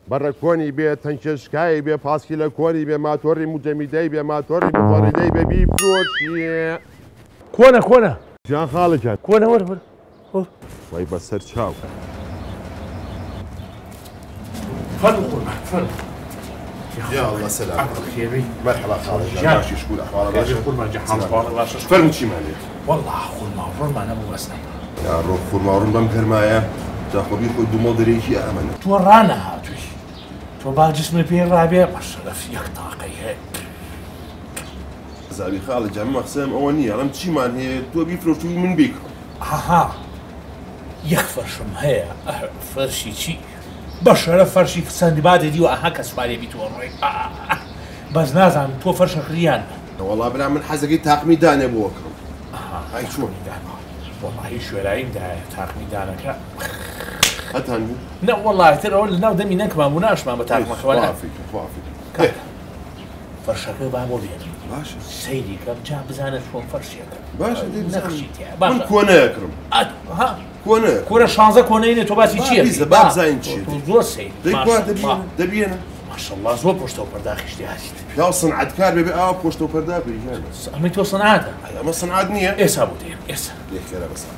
بەڕە کۆنی بێ تەنکێشکایی بێ پاسکی لە کۆنی بێ ماتۆڕی موجەمیدەی بێ ماتۆڕی بفەڕیدەی بێ بیفرۆشیێ کۆنە کۆنە جیان خاڵەکەت کۆنە وەرە وای بەسەر چاو فەرمو قوربان فەرمو يا الله سلام خيري مرحبا خالد ماشي شكون احوالك باشا قوربان جحان احوالك باشا فرمو چی مالي والله خورما ورما انا مو اسنى يا روح خورما ورم بم گرمایە جاخۆ بیخۆی دوومەڵ دەرێکی ئەمەنە تۆ ڕانە هاتووی تۆ با جسمە پێ ڕابێ بەشەرەف یەک تاقەی هەیە زاوی خاڵە جا مەقسەم ئەوە نییە ئەڵەم چیمان هەیە تۆ بیفرۆشتووی من بیکڕم ئاها یەک فەرشم هەیە فەرشی چی بەشەرە فەرشی سەندی بادێدی و ئاها کە سوپارێ بیتوە ڕۆی بەس نازانم تۆ فەرشە خریان وەڵا برا من حەزەکەی تاقمی دانێ بۆ کڕم ئای چۆن وەڵاهی شوێراییمدایە تاقمی دانەکە هەتان بوو نە وەڵاهی تر ئەوە لەناو دەمی نەکەمان بوو ناشمان بە تاقمەکەوە فەرشەکە با بۆ بێنم باشە سەیری کەم جا بزانە چۆن فەرشیەکە باشە نەخشی تێ من کۆنەیەکڕم کۆرە شانزە کۆنەینێ تۆ باسی چییە بابزین چی زۆر سەیر دەبیێنە ماشەڵڵا زۆر پۆشتە و پەرداخیشتی هاتیت پیا سنعەتکار بێ ئاوا پۆشتە و پەردا بێژان ئەمەی تۆ سەنعاتە ئەمە سنعات نییە ئێستا بۆ دێم ئێستا لێکێرە بەسا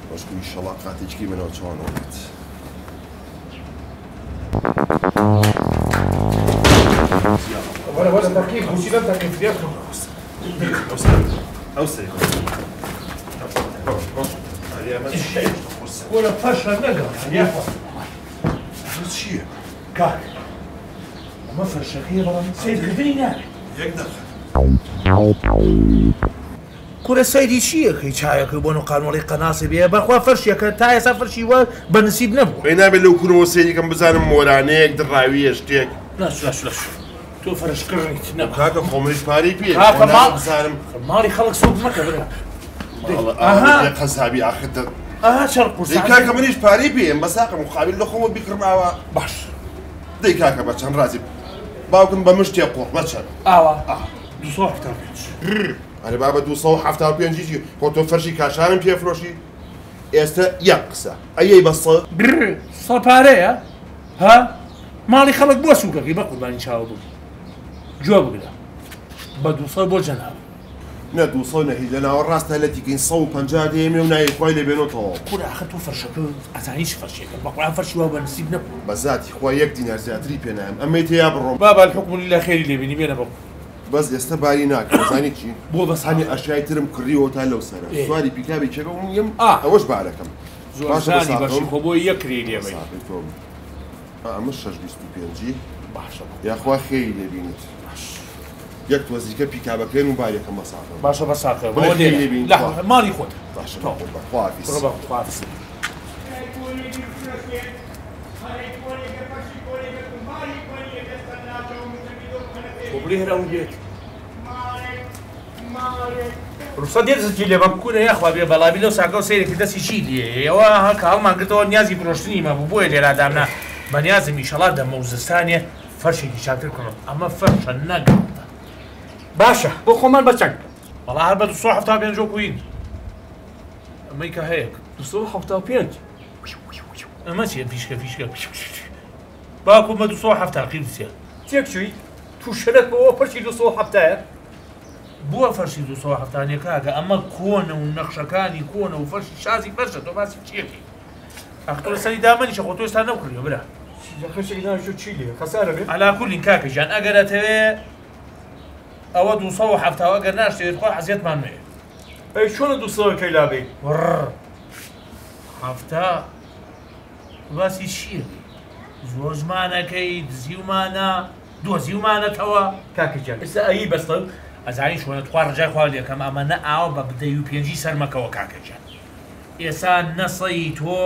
بەشکوی ئینشەڵڵا قاتێچکی منەوە چۆنەوە بێت وەرە دەقیق بوچیدەم دەقیق دێکم ئەو سێ وەرە پەشە نەگەڵ چییە؟ کاک ئەمە فەرشەکەی بەڵام سیرکردنی نابێت یەک دەقە کورە سەیری چییەکەی چایەکە بۆ قانوڵی قەناسی بێ بەخوا فەرشیەکە تا ئێستا فەرشی وە بە نسیب نەبوو پێی نابێت لەو کورەوە سێریکەم بزانم مۆرانەیەک دڕاویە شتێک لەش تۆ فەرشکردیت نەبوو کاکە خۆمەش پارەی پێ بزانم ماڵی خەڵک سوق مەکە برا قەزابی ئاخر ئاها چەڕ قورس کاکە منیش پارەی پێم بەساقم مقابل لە خۆمە بیکڕماوە باش دەی کاکە بە چەند ڕازی باوکم بە مشتێ قۆڕ بەچەند ئاوا 275 ئەرێ با بە 275 بۆ تۆ فەرشی کاشانم پێفرۆشی ئێستا یەک قسە ئەیەی بە سە پارەیە ها ماڵی خەڵک بۆ سووکەکەی بە قوربانی چاوە بوو جۆ بگرە بە 200 بۆ جەناب نە 200 نەهی لەناوە ڕاستە لە تیکەین 150 دێمێ و نایی خوای لێ بێنەوەتەوە کورە ئاخر تۆ فەرشەکە ئەزانیش فەرشیەکە بە قورئان فەرشی وا بە نسیب نەبوو بە ذاتی خوا یەک دینار زیاتری پێ نایم ئەمەی تێیا بڕۆم بابا الحکم لله خێری لێبینی بێنە بە بەس ئێستا باری ناکەم زانی چی بۆ بەس هەنی ئەشیای ترم کڕیەوە تا لەو سەرە سواری پیکابی چێکە ویم ئەوەش بارەکەم زۆرزانی بەشی خۆ بۆ یەک کرێ لێبێ ئەمە 625 باشە یاخوا خێری لێبینیت یەک تۆزیکە پیکابەکەن و بارێکەکەم بەساقم باشە بەساقە ماڵی خۆت باشە خواافیس بڵێ هەراون بێت ڕوسە دێتزی لێ بەکوونە یاخوا بێ بەڵامی لەو ساکە و سیرێکی دەستی چی لێ ئەوە هەکە هەڵمان کردەوە نیازی فرۆشتنی مەبوو بۆیە لێرادامنا بە نیازم ئینشەڵا دەمەوزستانێ فەرشێکی چاکتر کڕم ئەمە فەرشە نەگەڵتە باشە بۆ خۆمان بەچەند بەڵا هەر بە 275 کوین ئەمەی کە هەیە 275 ئەمە چیە فیشکە باکو مە 270 قیمتیە تێکچووی تووشەرت بەوە فەرشی 270 بووە فەرشی 270 کاکە ئەمە کۆنە و نەخشەکانی کۆنە و فەرشی شازی فەرشە تۆ باسی چیەکەی ئەختۆ سەری دامەنیشە خۆ تۆ ئێستا نەوکڕیەوە برا ئەلاکولین کاکە ژیان ئەگەرەتەوێ ئەوە 270 ئەگەر ناشتێت خۆ حەزیەتمان نوێ ئەی چۆنە 200 کەی لابێ هەفتا باسی چیە زۆر زمانەکەی دزیومانە دۆزیومانەتەوە کاکەجان ئێستا ئەی بەستە ئەزانی شوۆنە تخوا ڕجای خوا لێکەم ئەمە نە ئاوە بە بدەی و پێنجی سەرمەکەوە کاکەجان ئێستا نەسەی تۆ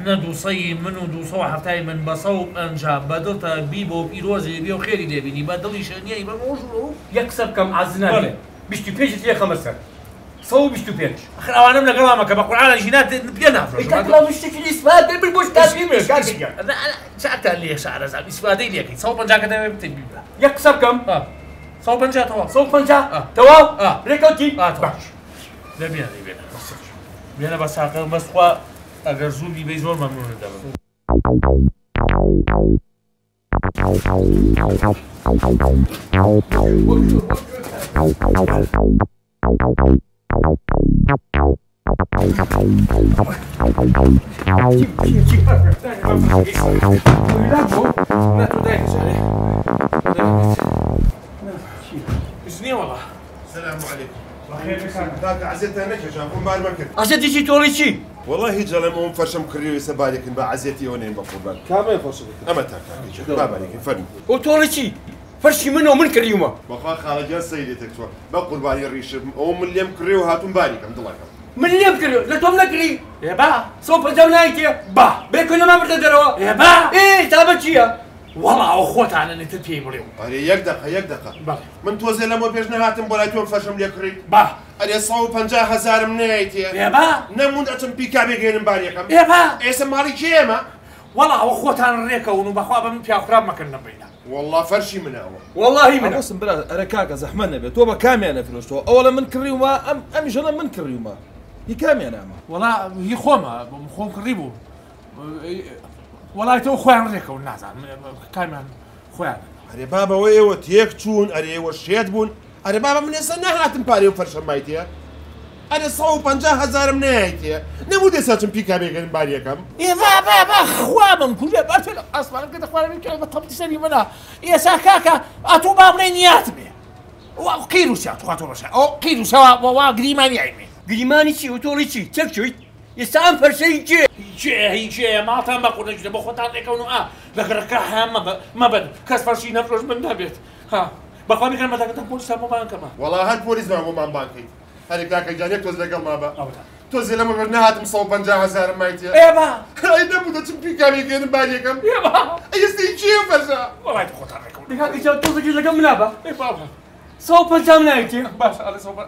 نە 200 من و 270 من بە 150 بەدڵتە بی بۆ پیرۆزی بێ و خێری لێبینی بە دڵی شەنیایی بە مۆژوو یەک سە بکەم ئازنابێ 25 لێ خەمە سەر 125 ئەخر ئەوانم لەگەڵامەکە بە قورئانە ژینات پێ نافرۆشم شتێکی ئیسفاد بێ بۆش کاتیمێ چاکە لێ شارەزان ئیسفادەی لێکەی 150 کە دەوێت بتێ بیبە یەک سە بکەم 150 تەواو 150 تەواو ڕێکەوتی باش لەبێنە بێنە بێنە بە ساقە بەسخوا ئەگەر زوو بیبەی زۆر مەمنونت دەبم والله السلام عليكم. ذاك عزيتها نكش أقول ما المكر. عزيتي شي تولي شي والله هي جلمهم فرشم كريو يسبالك با عزيتي ونين بقربان. كامل فرشم. أما تاكا ما بالك فرن. وتولي شي فرشي منه ومن كريومه. بخا خالجان سيدي تكتوا بقربان يريش أم اللي يمكريو هاتم بالك عبد الله. من اللي يمكريو لا توم نكري يا با صوب جونايتي با بيكون ما بتدروا يا با إيه تابتشيا والله أخوات أنا نتبي مريم. أري يقدق. با من توزي لما بيجنا هاتم بلايتون فرشم ليكري. با أري صوب 50,000 منيتي. يا با نمون أتم بيكا بيجين بالكم. يا با اسم مالي شيما. والله أخوات أنا ريكا ونبخوا بمن في أخراب ما كنا بينا. والله فرشي من أول. والله من بس بلا ركاكة زحمة نبي توبا كامي أنا فلوس تو أولا من كريو ما أم جنا من كريو ما هي كامي أنا ما والله هي خوما خوم قريبو والله تو خوان ريكا والناس كايمان خوان أري بابا ويو تيكتون أري وشيت بون أري بابا من يسنا هاتم باريو فرشم مايتيا. أري صوب 50,000 منيتي. نمود يساتم بيكا بيجين بالكم. يا بابا خوامم كل باتل اصلا كده خوامم يمكن بطبط سني منها يا ساكاكا اتو بابرين ياتمي وكيلو ساعه خاطر ساعه او كيلو ساعه وغريماني عيني غريماني شي وتولي شي تكشي يستعم فرشي جي ما تم بقول نجد بخوت عليك كونه لك ركاها ما بد كاس فرشي نفرش من دبيت ها بقى كان متى كنت بوليس مو بان كمان والله هالبوليس ما مو مان بانكي. هذيك ذاك جانيك توزي قبل ما با. توزي لما بدنا هاتم صوب 50,000 مايتيا. يا با أي نمود أتم بيكا بيجين بالكم. يا با يستيجيو فرشا. والله تخوت عليكم دقيقة إيش توصل لك من أبا؟ يا بابا صوب الجامنايتي باش على صوب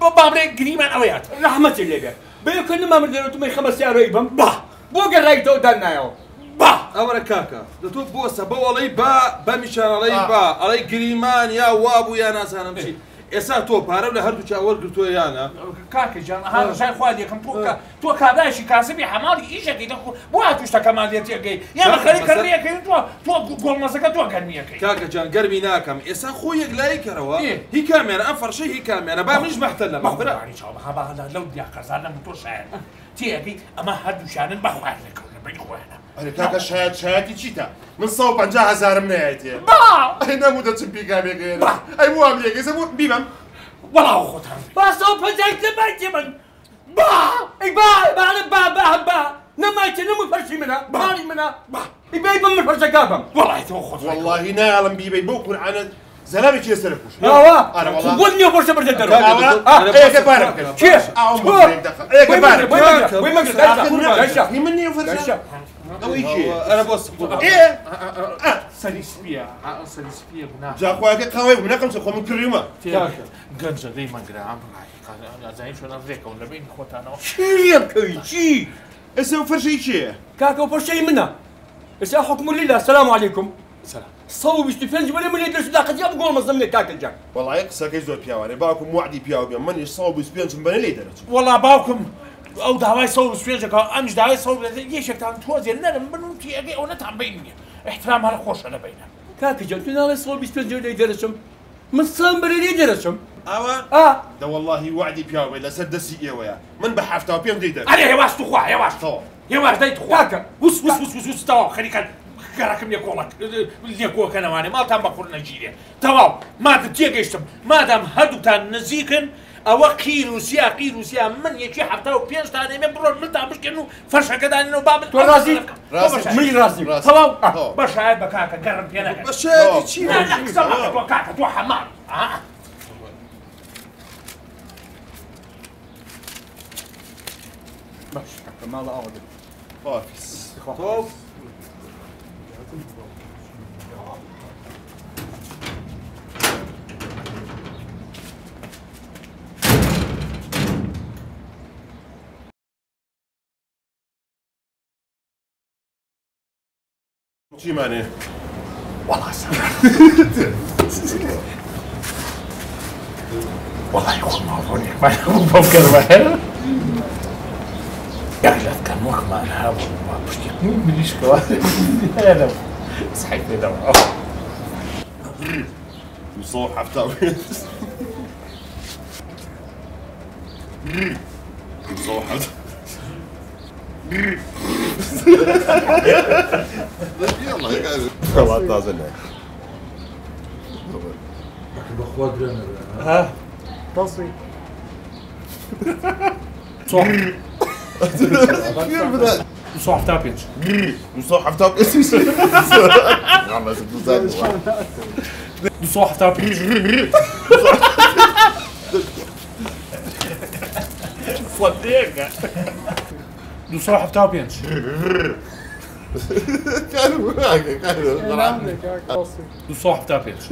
بابرين غريمان اويات رحمة الله بيكون ما مدير تمي 5 ساعة ريبا با بوق الريتو دنا يو با أمر كاكا دتو بوسا بولي با مشان علي با علي كريمان يا وابو يا ناس أنا مشي إسا تو بارو لهردو شاول قلتو يا أنا كاكي جان هذا شاي خوالي كم تو كاباشي كاسبي حمالي ايش كي تخو بو هاتوش كمالي تيجي يا ما خلي كريه كي تو قول مسكه تو كنيه كي كاكا جان قربي ناكم إسا خويا قلاي كروا هي كامي أنا أنفر شيء هي كامي أنا با مش محتلة بخبر يعني شو بخبر لو دي قرزانا متوشان تيجي اما هادو شان بخوالي كون بين خوينا أري كاكا شهادتي تشيتا. من صوب 50,000 منيتي. با أي نمود أتم بيكا بيجين. أي مو أمليك يسمو بيبم. والله اخوتها با صوب الجامنايتي من با إي با نمايتي نمو فرشي منها باري منها با إي بيبا من فرشة كابم والله تو اخوت والله نعلم بيبي بوكون أنا زلمي كي يسرقوش. أنا والله. ولني وفرشة برددر إيه كبارك. كيف؟ إيه كبارك. وين مقدر؟ هي مني وفرشة. أو يجي. أنا بوس إيه. سليسبيا سليسبيا بنا جا خويك قوي ونقم سخو من كريمة. قنجة دايما قرام انا زين شو نريك ولا بين اخوتنا شي يبكي شي اسمه فرشة شيء. كاكا وفرشي منها إسا حكم لله السلام عليكم سلام صوب استفنج ولا من يدرس لا قد يبقى مصدمني كاكا جاك والله يقصى كيزور بياواني باكم وعدي بياو بيا من يصوب سبينش من بني ليدر. والله باوكم او دعواي صوب سويجك امش دعواي صوب ليش تاع توزي لنا من تي اجي ونتعب بيني احترام على خوش انا بيننا كاكا جاك انا صوب استفنج ولا يدرسهم من صامبر اللي يدرسهم أوا. ده والله وعدي بياو بيا سدسي إيه ويا من بحفتها بيم ليدر. عليه يا واش تخوا يا واش طو. يا واش دايت خوا كاكا وس توا خليك كراكم يقولك يقولك انا ماني ما تم بقول نجيريا توا ما تجيشتم ما دام هادو تاع نزيكن او قيلو سيا من يجي حتى وبينش تاع من برو من تاع مش كانه فرشه كذا انه باب تو راسي من راسي توا باش هاي بكاكا قرب بينا بس هذه شيء لا سمعت وكاكا تو حمار باش ما لا اعود فاكس. توف شي معناه؟ والله والله يكون موضوعك ما بفكر بها قالت كان وقما أنا هابو ما بشتك مليش كوارث أنا صحيت لي وصوح حفتاوي وصوح حفتاوي يلا يا قاعد والله تازلنا بخوا درنا ها تصوي صح كيف بدأ صح تابينش وصوح حفتاوي والله سبتو زاد صح تابينش صديقة صح تابينش كانوا صح تابينش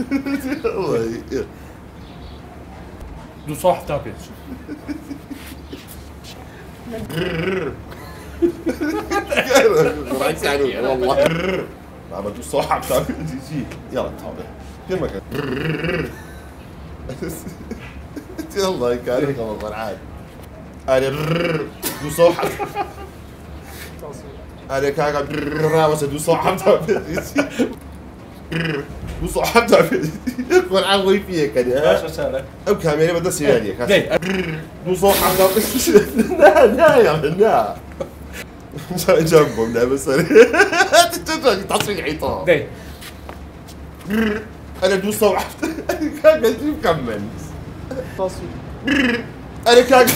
صح تابينش والله عملت الصوحة بتاعك يلا تعال كل مكان يلا يا كاري خلاص العاد انا دو صوحة انا كاكا راوس دو صوحة بتاعك دو صوحة بتاعك يكون عوي فيها كده ايش اسالك؟ او كاميرا بدها سيارة دو صوحة بتاعك لا يا لا جنبهم لا بس تصفيق عطار دي انا دو صوحة كاكا مكمل انا كاكا